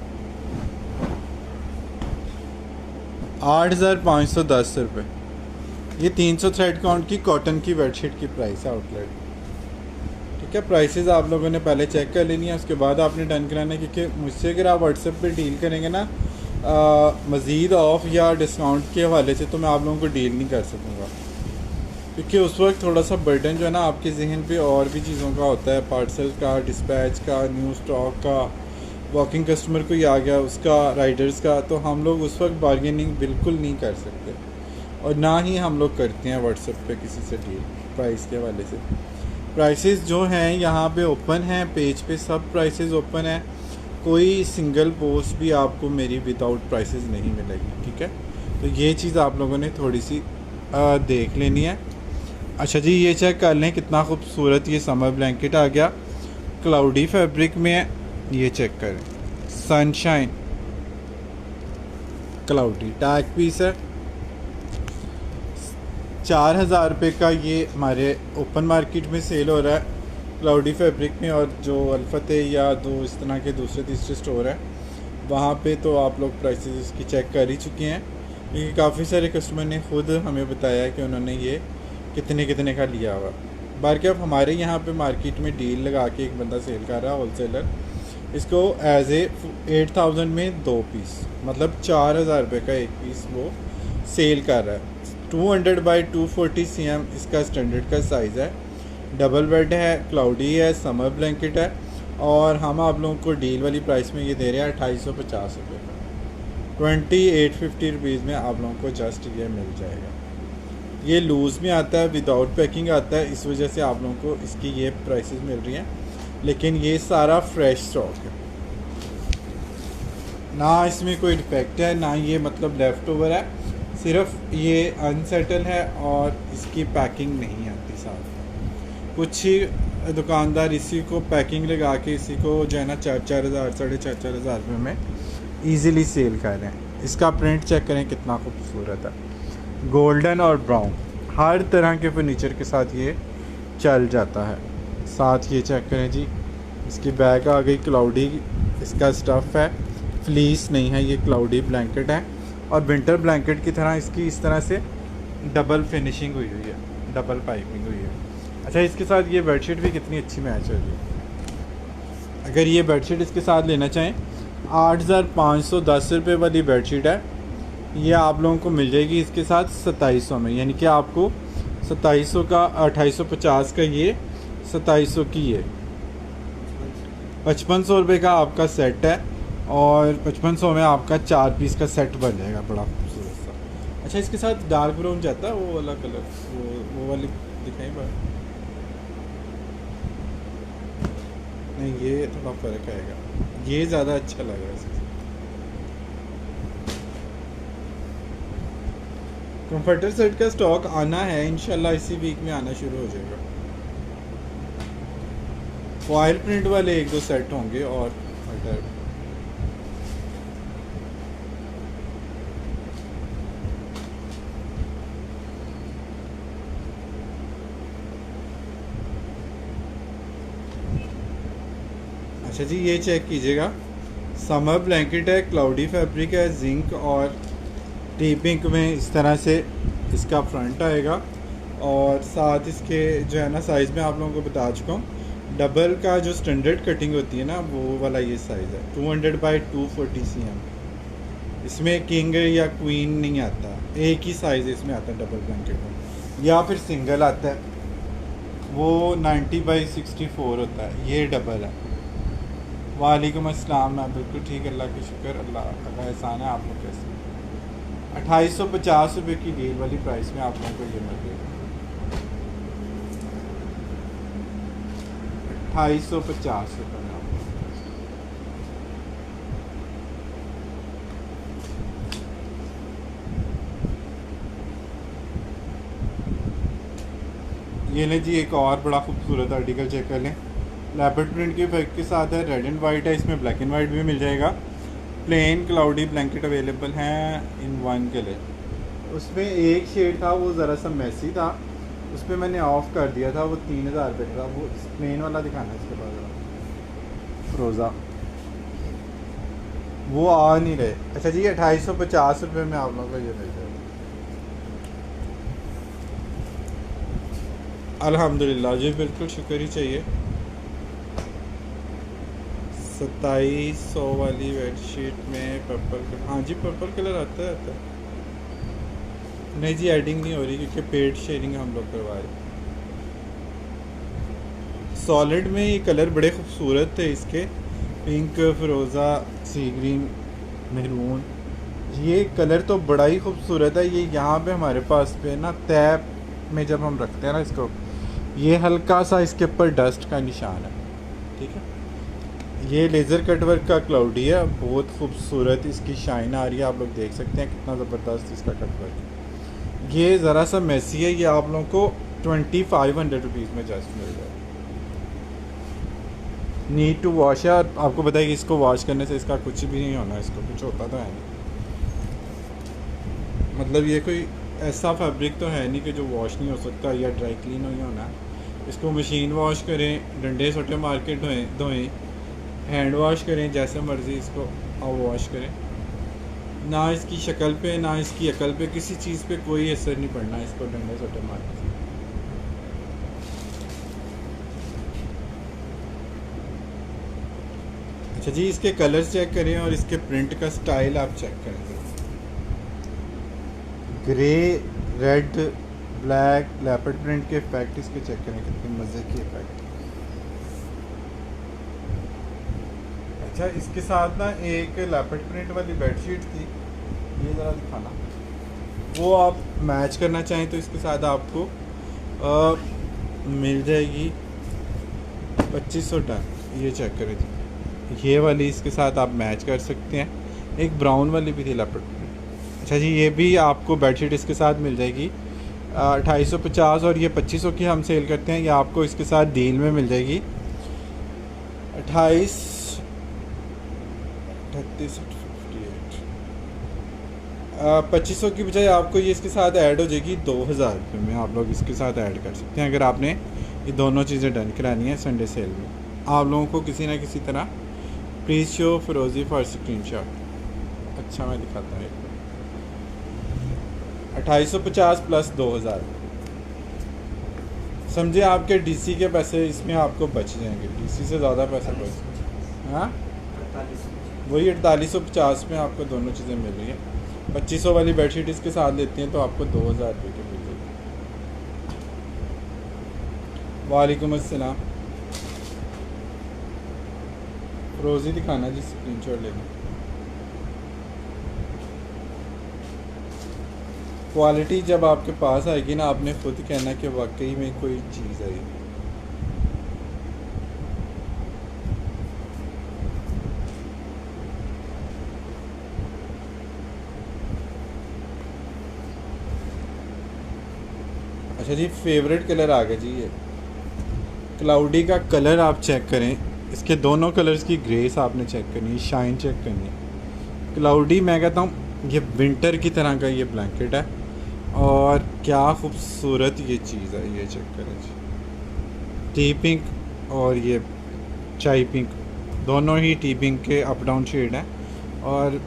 8,510 रुपये। ये 300 थ्रेड काउंट की कॉटन की बेडशीट की प्राइस है आउटलेट, ठीक है। प्राइसेस आप लोगों ने पहले चेक कर लेनी है, उसके बाद आपने डन कराना है, क्योंकि मुझसे अगर आप व्हाट्सएप पे डील करेंगे ना मज़ीद ऑफ या डिस्काउंट के हवाले से, तो मैं आप लोगों को डील नहीं कर सकूँगा, क्योंकि उस वक्त थोड़ा सा बर्डन जो है ना आपके जहन पे और भी चीज़ों का होता है, पार्सल का, डिस्पैच का, न्यू स्टॉक का, वॉकिंग कस्टमर कोई आ गया उसका, राइडर्स का, तो हम लोग उस वक्त बार्गेनिंग बिल्कुल नहीं कर सकते, और ना ही हम लोग करते हैं व्हाट्सएप पे किसी से डील प्राइस के हवाले से। प्राइसेस जो हैं यहाँ पे ओपन हैं, पेज पे सब प्राइसेस ओपन है, कोई सिंगल पोस्ट भी आपको मेरी विदाउट प्राइसेस नहीं मिलेगी, ठीक है। तो ये चीज़ आप लोगों ने थोड़ी सी देख लेनी है। अच्छा जी, ये चेक कर लें कितना खूबसूरत ये समर ब्लैंकेट आ गया, क्लाउडी फैब्रिक में है। ये चेक करें, सनशाइन क्लाउडी टैग पीस है। 4,000 रुपये का ये हमारे ओपन मार्केट में सेल हो रहा है क्लाउडी फैब्रिक में, और जो अल्फतेह या दो इस तरह के दूसरे तीसरे स्टोर है वहाँ पे तो आप लोग प्राइसेस इसकी चेक कर ही चुके हैं, क्योंकि काफ़ी सारे कस्टमर ने ख़ुद हमें बताया कि उन्होंने ये कितने कितने का लिया हुआ। बाकी अब हमारे यहाँ पे मार्केट में डील लगा के एक बंदा सेल कर रहा है, होलसेलर, इसको एज ए 8,000 में 2 पीस, मतलब 4,000 रुपये का एक पीस वो सेल कर रहा है। 200 बाई 240 cm इसका स्टैंडर्ड का साइज़ है, डबल बेड है, क्लाउडी है, समर ब्लैंकेट है, और हम आप लोगों को डील वाली प्राइस में ये दे रहे हैं 2850 रुपये का। 2850 रुपीज़ में आप लोगों को जस्ट ये मिल जाएगा। ये लूज़ में आता है, विदाउट पैकिंग आता है, इस वजह से आप लोगों को इसकी ये प्राइसेस मिल रही हैं। लेकिन ये सारा फ्रेश स्टॉक है, ना इसमें कोई डिफेक्ट है, ना ये मतलब लेफ़्ट ओवर है, सिर्फ ये अनसेटल है और इसकी पैकिंग नहीं आती साथ। कुछ ही दुकानदार इसी को पैकिंग लगा के इसी को जो है ना 4,000 4,500 रुपये में ईज़िली सेल कर रहे हैं। इसका प्रिंट चेक करें कितना खूबसूरत है, गोल्डन और ब्राउन, हर तरह के फर्नीचर के साथ ये चल जाता है। साथ ये चेक करें जी, इसकी बैग आ गई क्लाउडी, इसका स्टफ़ है, फ्लीस नहीं है, ये क्लाउडी ब्लैंकेट है और विंटर ब्लैंकेट की तरह इसकी इस तरह से डबल फिनिशिंग हुई हुई है, डबल पाइपिंग हुई है। अच्छा, इसके साथ ये बेडशीट भी कितनी अच्छी मैच हो रही है। अगर ये बेडशीट इसके साथ लेना चाहें, 8,510 रुपये वाली बेडशीट है, ये आप लोगों को मिल जाएगी इसके साथ 2700 में, यानी कि आपको 2700 का 2850 का ये, 2700 की ये, 5500 रुपये का आपका सेट है और 5500 में आपका 4 पीस का सेट बन जाएगा, बड़ा खूबसूरत सा। अच्छा, इसके साथ डार्क ब्राउन जाता है, वो वाला कलर, वो वाली दिखाई बात नहीं, ये थोड़ा फ़र्क आएगा, ये ज़्यादा अच्छा लग रहा है इसके। कंफर्टर सेट का स्टॉक आना है, इंशाल्लाह इसी वीक में आना शुरू हो जाएगा। फॉयल प्रिंट वाले 1-2 सेट होंगे और अगर अच्छा जी, ये चेक कीजिएगा, समर ब्लैंकेट है, क्लाउडी फैब्रिक है, जिंक और टी पिंक में इस तरह से इसका फ्रंट आएगा और साथ इसके जो है ना साइज़ में आप लोगों को बता चुका हूँ। डबल का जो स्टैंडर्ड कटिंग होती है ना, वो वाला ये साइज़ है, 200 बाई 240 cm। इसमें किंग या क्वीन नहीं आता, एक ही साइज़ इसमें आता है डबल ब्लैंकेट में, या फिर सिंगल आता है, वो 90 बाई 64 होता है, ये डबल है। वालेकुम अस्सलाम, मैं बिल्कुल ठीक, अल्लाह की शुक्र, अल्लाह का एहसान है। आप लोग कैसे? 2850 रुपये की डील वाली प्राइस में आप लोगों को ये मिल गई, 2850 रुपये में आप लोगों को। ये लें जी, एक और बड़ा खूबसूरत आर्टिकल चेक कर लें, लेपर्ड प्रिंट के इफेक्ट के साथ है, रेड एंड वाइट है, इसमें ब्लैक एंड वाइट भी मिल जाएगा। प्लेन क्लाउडी ब्लैंकेट अवेलेबल हैं इन 1 कलर। उसमें एक शेड था वो ज़रा सा मैसी था, उस पर मैंने ऑफ़ कर दिया था, वो 3000 रुपये का। वो प्लेन वाला दिखाना है इसके बाद, फ्रोज़ा वो आ नहीं रहे। अच्छा जी, 2850 रुपये में आप लोगों को ये मिल जाएगा, अल्हम्दुलिल्लाह जी, बिल्कुल शुक्र ही चाहिए। 2700 वाली बेडशीट में पर्पल कलर, हाँ जी पर्पल कलर आता है। नहीं जी, एडिंग नहीं हो रही क्योंकि पेड शेयरिंग हम लोग करवा रहे। सॉलिड में ये कलर बड़े खूबसूरत थे इसके, पिंक, फिरोज़ा, सी ग्रीन, मेरून, ये कलर तो बड़ा ही खूबसूरत है। ये यहाँ पे हमारे पास पे ना तैप में जब हम रखते हैं ना इसको, ये हल्का सा इसके ऊपर डस्ट का निशान है, ठीक है। ये लेज़र कट वर्क का क्लाउडी है, बहुत खूबसूरत इसकी शाइन आ रही है, आप लोग देख सकते हैं कितना ज़बरदस्त इसका कट वर्क है। ये ज़रा सा मैसी है, ये आप लोगों को 2500 रुपीज़ में जस्ट मिल जाए। नीड टू वॉश है, और आपको बताइए इसको वॉश करने से इसका कुछ भी नहीं होना, इसको कुछ होता तो है नहीं, मतलब ये कोई ऐसा फैब्रिक तो है नहीं कि जो वॉश नहीं हो सकता या ड्राई क्लीन नहीं होना। इसको मशीन वॉश करें, डंडे सोटे मार के धोएँ, हैंड वॉश करें, जैसे मर्ज़ी इसको और वॉश करें, ना इसकी शक्ल पे ना इसकी अकल पे किसी चीज़ पे कोई असर नहीं पड़ना इसको डंडे सोटे मारने से। अच्छा जी, इसके कलर्स चेक करें और इसके प्रिंट का स्टाइल आप चेक करें। Grey, red, black, leopard print के इफेक्ट इसके चेक करें, कितने मज़े की इफेक्ट। अच्छा, इसके साथ ना एक लेपर्ड प्रिंट वाली बेडशीट थी, ये ज़रा दिखाना। वो आप मैच करना चाहें तो इसके साथ आपको मिल जाएगी 2500 टन। ये चेक करें जी, ये वाली इसके साथ आप मैच कर सकते हैं। एक ब्राउन वाली भी थी लेपर्ड प्रिंट। अच्छा जी, ये भी आपको बेडशीट इसके साथ मिल जाएगी 2850, और ये 2500 की हम सेल करते हैं। ये आपको इसके साथ डील में मिल जाएगी 28 38 2500 की बजाय आपको ये इसके साथ ऐड हो जाएगी 2000 रुपये में। आप लोग इसके साथ ऐड कर सकते हैं अगर आपने ये दोनों चीज़ें डन करानी है संडे सेल में। आप लोगों को किसी ना किसी तरह प्लीज़ शो फिरोज़ी फॉर स्क्रीनशॉट। अच्छा, मैं दिखाता हूँ एक बार। 2850 प्लस 2000 समझे, आपके डीसी के पैसे इसमें आपको बच जाएंगे। डीसी से ज़्यादा पैसे बच, हाँ वही 4850 में आपको दोनों चीज़ें मिल रही हैं। 2500 वाली बेडशीट इसके साथ लेती हैं तो आपको 2000 रुपये की मिल जाएगी। वालेकुम अस्सलाम। रोज़ी दिखाना जी, स्क्रीनशॉट लेना। क्वालिटी जब आपके पास आएगी ना, आपने खुद कहना कि वाकई में कोई चीज़ आई। अच्छा जी, फेवरेट कलर आ गया जी, ये क्लाउडी का कलर आप चेक करें। इसके दोनों कलर्स की ग्रेस आपने चेक करनी है, शाइन चेक करनी है। क्लाउडी, मैं कहता हूँ ये विंटर की तरह का ये ब्लैंकेट है, और क्या खूबसूरत ये चीज़ है। ये चेक करें जी, टी पिंक और ये चाय पिंक, दोनों ही टी पिंक के अप डाउन शेड हैं, और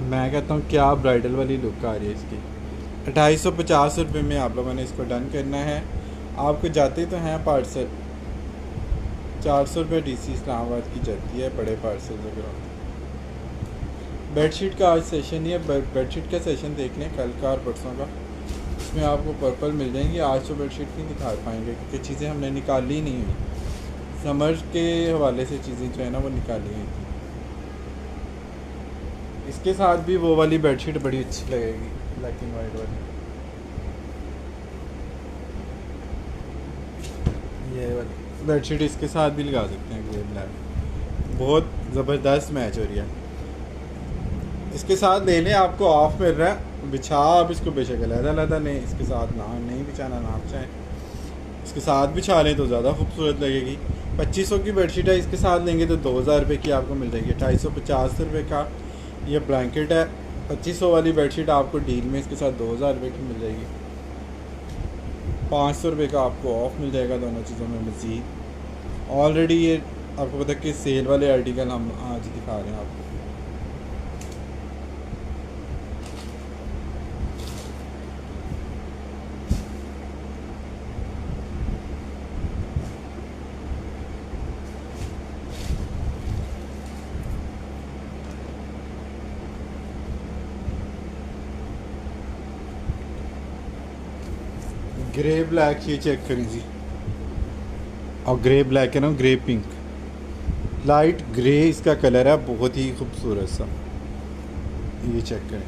मैं कहता हूँ क्या ब्राइडल वाली लुक आ रही है इसकी। 2850 रुपये में आप लोगों ने इसको डन करना है। आपको जाते तो हैं पार्सल 400 रुपये डीसी इस्लामाबाद की जाती है बड़े पार्सल वगैरह। बेडशीट का आज सेशन ही है, बेडशीट का सेशन देख लें कल का और परसों का, इसमें आपको पर्पल मिल जाएंगी। आज तो बेडशीट नहीं दिखा पाएंगे क्योंकि चीज़ें हमने निकाली नहीं हुई, समर के हवाले से चीज़ें जो है ना वो निकाली हुई थी। इसके साथ भी वो वाली बेडशीट बड़ी अच्छी लगेगी, ब्लैक एंड वाइट वाली, ये वाली बेडशीट इसके साथ भी लगा सकते हैं। ग्रे ब्लैक बहुत ज़बरदस्त मैच हो रही है। इसके साथ लेने आपको ऑफ मिल रहा है, बिछा आप इसको बेशक अलग नहीं, इसके साथ ना नहीं बिछाना ना आप चाहें, इसके साथ बिछा लें तो ज़्यादा खूबसूरत लगेगी। 2500 की बेडशीट है, इसके साथ लेंगे तो 2000 रुपये की आपको मिल जाएगी। 250 रुपये का ये ब्लैंकेट है। 2500 वाली बेडशीट आपको डील में इसके साथ 2000 रुपये की मिल जाएगी। 500 रुपये का आपको ऑफ मिल जाएगा दोनों चीज़ों में मज़ीद। ऑलरेडी ये आपको पता है कि सेल वाले आर्टिकल हम आज दिखा रहे हैं आपको। ग्रे ब्लैक ये चेक करें जी, और ग्रे ब्लैक है ना, ग्रे पिंक, लाइट ग्रे इसका कलर है, बहुत ही खूबसूरत सा। ये चेक करें,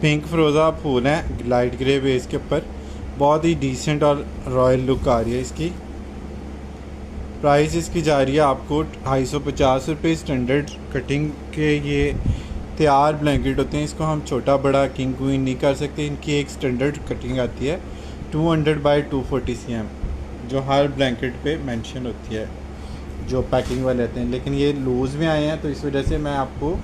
पिंक फ्रोज़ा फूल है लाइट ग्रे बेस के ऊपर, बहुत ही डिसेंट और रॉयल लुक आ रही है इसकी। प्राइस इसकी जा रही है आपको 250 रुपये। स्टैंडर्ड कटिंग के ये तैयार ब्लैंकेट होते हैं, इसको हम छोटा बड़ा किंग क्वीन नहीं कर सकते। इनकी एक स्टैंडर्ड कटिंग आती है 200 बाई 240 cm, जो हर ब्लैंकेट पे मेंशन होती है जो पैकिंग वाले आते हैं, लेकिन ये लूज़ में आए हैं तो इस वजह से मैं आपको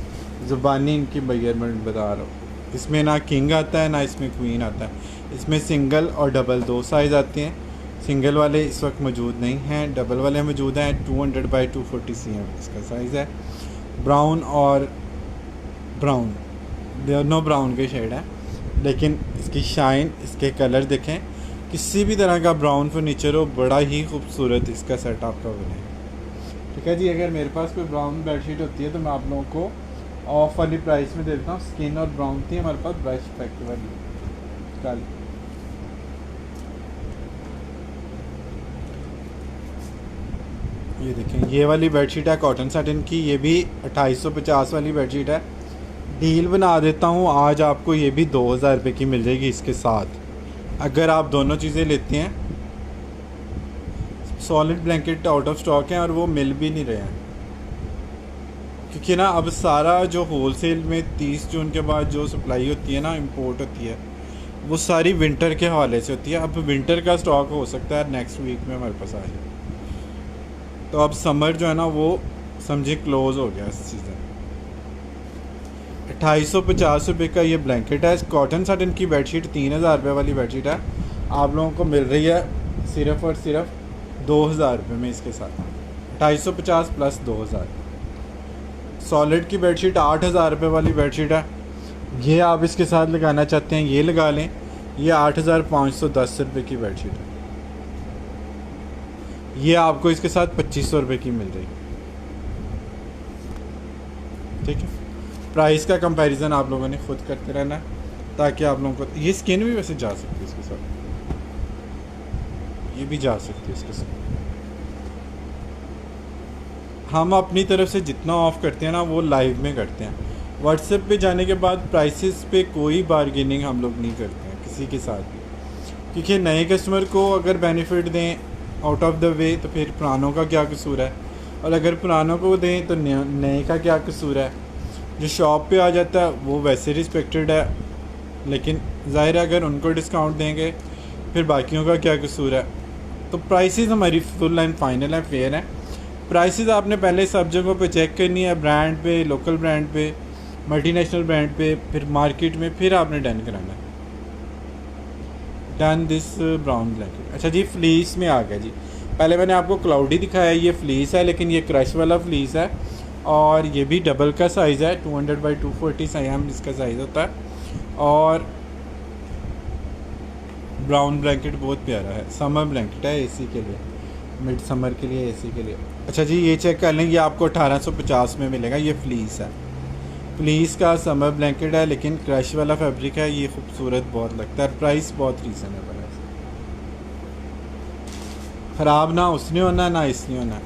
ज़ुबानी इनकी मेजरमेंट बता रहा हूँ। इसमें ना किंग आता है ना इसमें क्वीन आता है। इसमें सिंगल और डबल दो साइज़ आते हैं। सिंगल वाले इस वक्त मौजूद नहीं हैं, डबल वाले मौजूद हैं। 200 बाई 240 cm इसका साइज़ है। ब्राउन और ब्राउन, दोनों ब्राउन के शेड हैं, लेकिन इसकी शाइन, इसके कलर देखें, किसी भी तरह का ब्राउन फर्नीचर हो बड़ा ही खूबसूरत इसका सेट आपका बने। ठीक है जी, अगर मेरे पास कोई ब्राउन बेडशीट होती है तो मैं आप लोगों को ऑफ वाली प्राइस में दे देता हूँ। स्किन और ब्राउन थी हमारे पास, ब्रश इफेक्ट वाली काली। ये देखें, ये वाली बेडशीट है कॉटन साटिन की, ये भी 2850 वाली बेडशीट है। डील बना देता हूँ आज आपको, ये भी 2000 रुपये की मिल जाएगी इसके साथ, अगर आप दोनों चीज़ें लेते हैं। Solid blanket out of stock हैं और वो मिल भी नहीं रहे हैं, क्योंकि ना अब सारा जो होलसेल में 30 जून के बाद जो सप्लाई होती है ना, इंपोर्ट होती है, वो सारी विंटर के हवाले से होती है। अब विंटर का स्टॉक हो सकता है नेक्स्ट वीक में हमारे पास आ जाए, तो अब समर जो है ना वो समझे क्लोज़ हो गया इस सीज़न। 2850 का ये ब्लैंकेट है। कॉटन साटिन की बेडशीट 3000 रुपये वाली बेडशीट है, आप लोगों को मिल रही है सिर्फ़ और सिर्फ 2000 रुपये में इसके साथ। 2850 प्लस 2000। सॉलिड की बेडशीट 8000 रुपये वाली बेडशीट है, ये आप इसके साथ लगाना चाहते हैं ये लगा लें। ये 8510 रुपये की बेडशीट है, ये आपको इसके साथ 2500 रुपये की मिल जाएगी। ठीक है, प्राइस का कंपैरिजन आप लोगों ने खुद करते रहना है, ताकि आप लोगों को ये स्किन भी वैसे जा सकती है इसके साथ, ये भी जा सकती है इसके साथ। हम अपनी तरफ से जितना ऑफ करते हैं ना वो लाइव में करते हैं। व्हाट्सएप पे जाने के बाद प्राइसेस पे कोई बार्गेनिंग हम लोग नहीं करते हैं किसी के साथ भी, क्योंकि नए कस्टमर को अगर बेनिफिट दें आउट ऑफ द वे तो फिर पुरानों का क्या कसूर है, और अगर पुरानों को दें तो नए का क्या कसूर है। जो शॉप पे आ जाता है वो वैसे रिस्पेक्टेड है, लेकिन ज़ाहिर है अगर उनको डिस्काउंट देंगे फिर बाकियों का क्या कसूर है। तो प्राइसेस हमारी फुल एंड फाइनल है, फेयर है। प्राइसेस आपने पहले सब जगहों पे चेक करनी है, ब्रांड पे, लोकल ब्रांड पे, मल्टीनेशनल ब्रांड पे, फिर मार्केट में, फिर आपने डन कराना है। Done this brown blanket. अच्छा जी, फ्लीस में आ गया जी। पहले मैंने आपको क्लाउडी दिखाया, ये फ्लीस है, लेकिन ये क्रश वाला फ्लीस है, और ये भी डबल का साइज़ है, 200 बाई 240 IM इसका साइज़ होता है। और ब्राउन ब्लैंकेट बहुत प्यारा है, समर ब्लैंकेट है एसी के लिए, मिड समर के लिए, एसी के लिए। अच्छा जी, ये चेक कर लें, ये आपको 1850 में मिलेगा। ये फ्लीस है, फ्लीस का समर ब्लैंकेट है, लेकिन क्रश वाला फैब्रिक है, ये खूबसूरत बहुत लगता है। प्राइस बहुत रीज़नेबल है, ख़राब ना उसने होना ना इसने होना,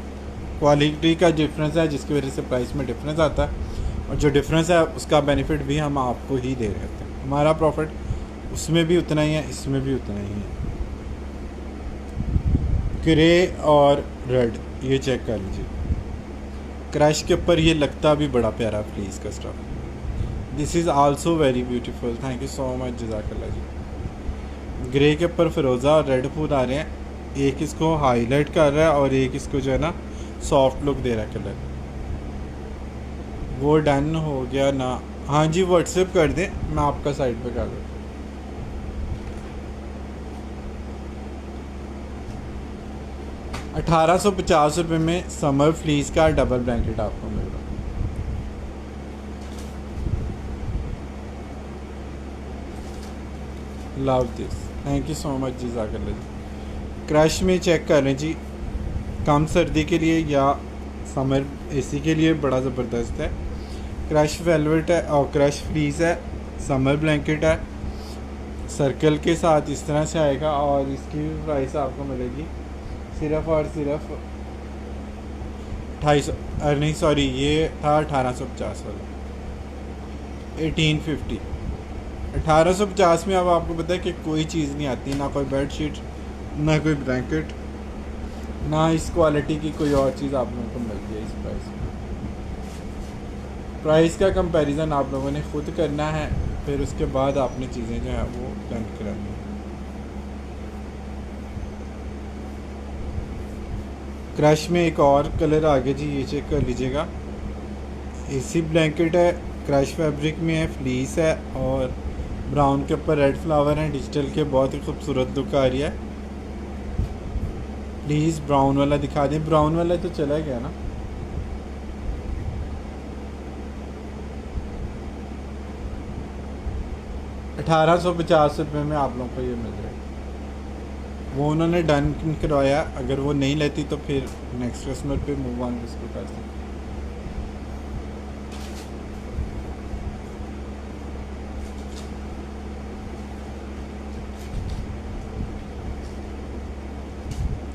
क्वालिटी का डिफरेंस है जिसकी वजह से प्राइस में डिफरेंस आता है, और जो डिफरेंस है उसका बेनिफिट भी हम आपको ही दे रहे थे। हमारा प्रॉफिट उसमें भी उतना ही है, इसमें भी उतना ही है। ग्रे और रेड, ये चेक कर लीजिए, क्रश के ऊपर ये लगता भी बड़ा प्यारा फ्लीस का stuff. This is also very beautiful, thank you so much, जज़ाकल्लाह जी। ग्रे के ऊपर फिरोज़ा और रेड फूल आ रहे हैं, एक इसको हाईलाइट कर रहा है और एक इसको जो है ना सॉफ्ट लुक दे रहा है कलर। वो डन हो गया ना? हाँ जी, व्हाट्सएप कर दें, मैं आपका साइड पे कर दूँ। ₹1850 में समर फ्लीस का डबल ब्लैंकेट आपको मिल रहा है। Love this, thank you so much, जज़ाकल्लाह जी। क्रश में चेक कर लें जी, कम सर्दी के लिए या समर एसी के लिए बड़ा ज़बरदस्त है। क्रश वेलवेट है और क्रश फ्लीस है, समर ब्लैंकेट है, सर्कल के साथ इस तरह से आएगा, और इसकी भी प्राइस आपको मिलेगी सिर्फ़ और सिर्फ 2800, नहीं सॉरी, ये था 1850 वाला, 1850। 1850 में अब आपको पता है कि कोई चीज़ नहीं आती, ना कोई बेड शीट, ना कोई ब्लैंकेट, ना इस क्वालिटी की कोई और चीज़ आप लोगों को मिलती है इस प्राइस में। प्राइस का कंपैरिजन आप लोगों ने खुद करना है, फिर उसके बाद आपने चीज़ें जो है वो डन करानी है। क्रश में एक और कलर आ गया जी, ये चेक कर लीजिएगा। एसी ब्लैंकेट है, क्रश फैब्रिक में है, फ्लीस है, और ब्राउन के ऊपर रेड फ्लावर है डिजिटल के, बहुत ही खूबसूरत लुक आ रही है। प्लीज़ ब्राउन वाला दिखा दें, ब्राउन वाला तो चला गया ना। ₹1850 में आप लोगों को ये मिल रहा है, वो उन्होंने डन करवाया। अगर वो नहीं लेती तो फिर नेक्स्ट कस्टमर पे मूव ऑन इसको कर सकते।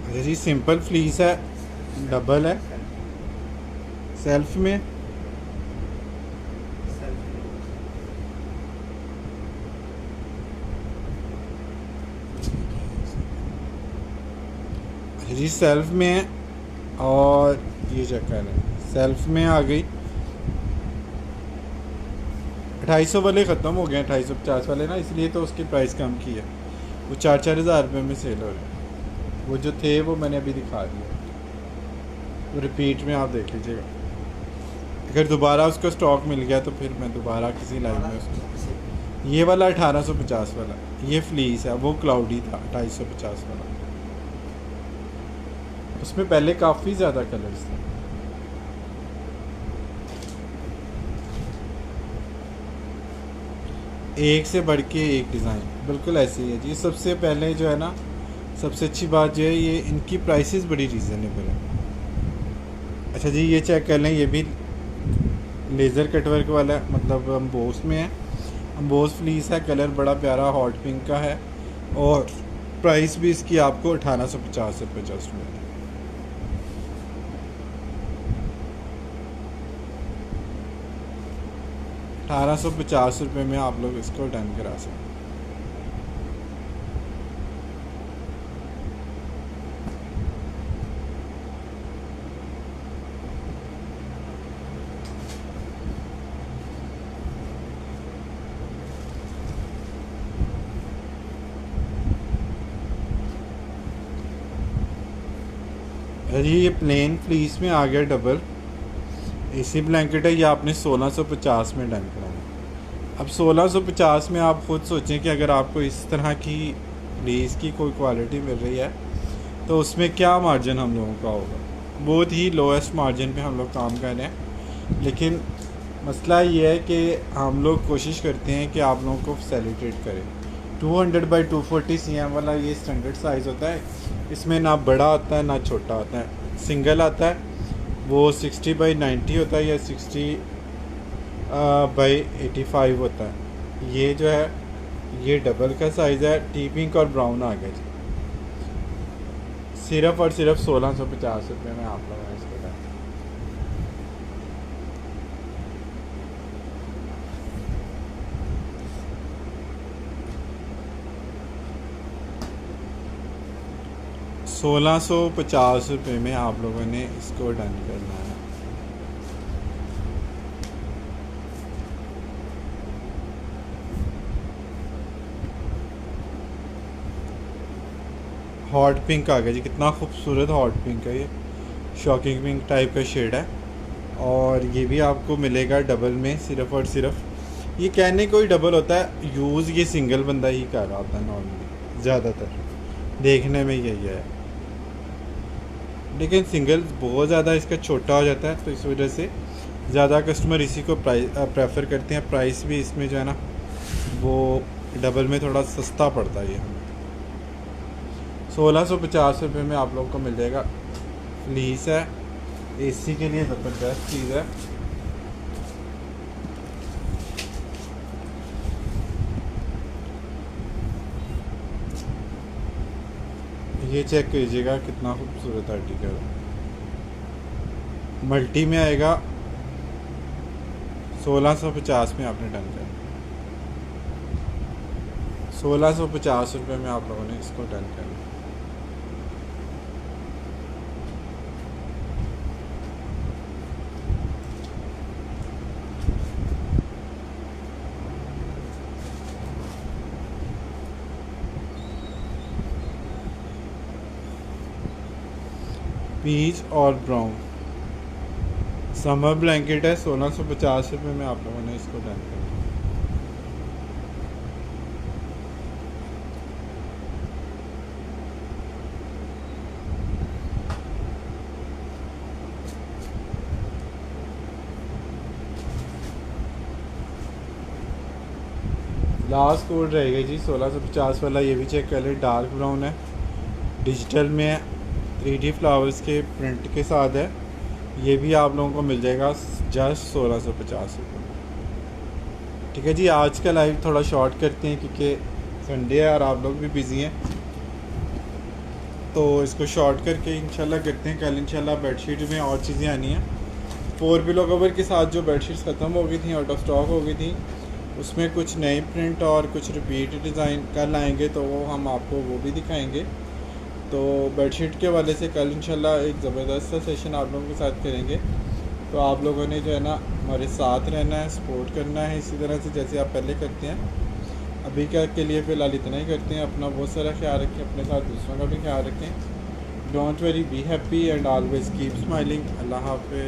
अच्छा जी, सिंपल फ्लीस है, डबल है, सेल्फ में जी सेल्फ में है। और ये चेक कर रहे हैं, सेल्फ में आ गई 2800 वाले ख़त्म हो गए, 2850 वाले ना, इसलिए तो उसकी प्राइस कम की है। वो 4-4 हज़ार रुपये में सेल हो रहे हैं। वो जो थे वो मैंने अभी दिखा दिया, वो रिपीट में आप देख लीजिएगा। अगर दोबारा उसको स्टॉक मिल गया तो फिर मैं दोबारा किसी लाइव में उसको, ये वाला 1850 वाला, ये फ्लीस है, वो क्लाउडी था 2850 वाला। उसमें पहले काफ़ी ज़्यादा कलर्स थे। एक से बढ़ के एक डिज़ाइन बिल्कुल ऐसे ही है जी। सबसे पहले जो है ना, सबसे अच्छी बात जो है, ये इनकी प्राइसेस बड़ी रीज़नेबल है। अच्छा जी, ये चेक कर लें, ये भी लेज़र कटवर्क वाला है, मतलब अम्बोस में है, अम्बोस फ्लीस है, कलर बड़ा प्यारा हॉट पिंक का है, और प्राइस भी इसकी आपको 1850 रुपये जस्ट में। 1850 रुपये में आप लोग इसको डन करा सकते हैं। अरे ये प्लेन फ्लीस में आ गया डबल एसी ब्लैंकेट है, ये आपने 1650 में डन कराना। अब 1650 में आप खुद सोचें कि अगर आपको इस तरह की फ्लीस की कोई क्वालिटी मिल रही है तो उसमें क्या मार्जिन हम लोगों का होगा। बहुत ही लोएस्ट मार्जिन पे हम लोग काम कर रहे हैं, लेकिन मसला ये है कि हम लोग कोशिश करते हैं कि आप लोगों को फैसिलिटेट करें। 200 बाई 240 cm वाला ये स्टैंडर्ड साइज़ होता है, इसमें ना बड़ा आता है ना छोटा आता है, सिंगल आता है। वो 60 बाई 90 होता है या 60 बाई 85 होता है। ये जो है ये डबल का साइज़ है। टी पिंक और ब्राउन आ गया जी। सिर्फ और सिर्फ 1650 रुपये में आप लोगों ने इसको डाला। ₹1650 में आप लोगों ने इसको डन करना है। हॉट पिंक आ गया जी, कितना खूबसूरत हॉट पिंक है ये, शॉकिंग पिंक टाइप का शेड है। और ये भी आपको मिलेगा डबल में, सिर्फ और सिर्फ। ये कहने को ही डबल होता है, यूज़ ये सिंगल बंदा ही कर रहा होता है नॉर्मली, ज़्यादातर देखने में यही है। लेकिन सिंगल बहुत ज़्यादा इसका छोटा हो जाता है, तो इस वजह से ज़्यादा कस्टमर इसी को प्रेफर करते हैं। प्राइस भी इसमें जो है ना वो डबल में थोड़ा सस्ता पड़ता है। ये हमें 1650 रुपये में आप लोगों को मिल जाएगा। फ्लीस है, एसी के लिए ज़बरदस्त चीज़ है। ये चेक कीजिएगा कितना खूबसूरत आर्टिकल है। मल्टी में आएगा, 1650 में आपने डन करना। 1650 रुपये में आप लोगों ने इसको डन करना। पीच और ब्राउन समर ब्लैंकेट है, 1650 रुपये में आप लोगों ने इसको डन करना। लास्ट कोड रहेगा जी 1650 वाला। ये भी चेक कर ले, डार्क ब्राउन है, डिजिटल में है, 3D फ्लावर्स के प्रिंट के साथ है। ये भी आप लोगों को मिल जाएगा जस्ट 1650 रुपये। ठीक है जी, आज का लाइव थोड़ा शॉर्ट करते हैं क्योंकि संडे है और आप लोग भी बिज़ी हैं। तो इसको शॉर्ट करके इंशाल्लाह करते हैं। कल इंशाल्लाह बेडशीट में और चीज़ें आनी हैं। 4 पिलो कवर के साथ जो बेडशीट्स ख़त्म हो गई थी, आउट ऑफ स्टॉक हो गई थी, उसमें कुछ नए प्रिंट और कुछ रिपीट डिज़ाइन कल आएंगे, तो वो हम आपको वो भी दिखाएंगे। तो बेडशीट के हवाले से कल इंशाल्लाह एक ज़बरदस्त सा सेशन आप लोगों के साथ करेंगे। तो आप लोगों ने जो है ना हमारे साथ रहना है, सपोर्ट करना है इसी तरह से जैसे आप पहले करते हैं। अभी क्या के लिए फ़िलहाल इतना ही करते हैं। अपना बहुत सारा ख्याल रखें, अपने साथ दूसरों का भी ख्याल रखें। Don't worry, be happy and always keep smiling. अल्लाह हाफ़िज़।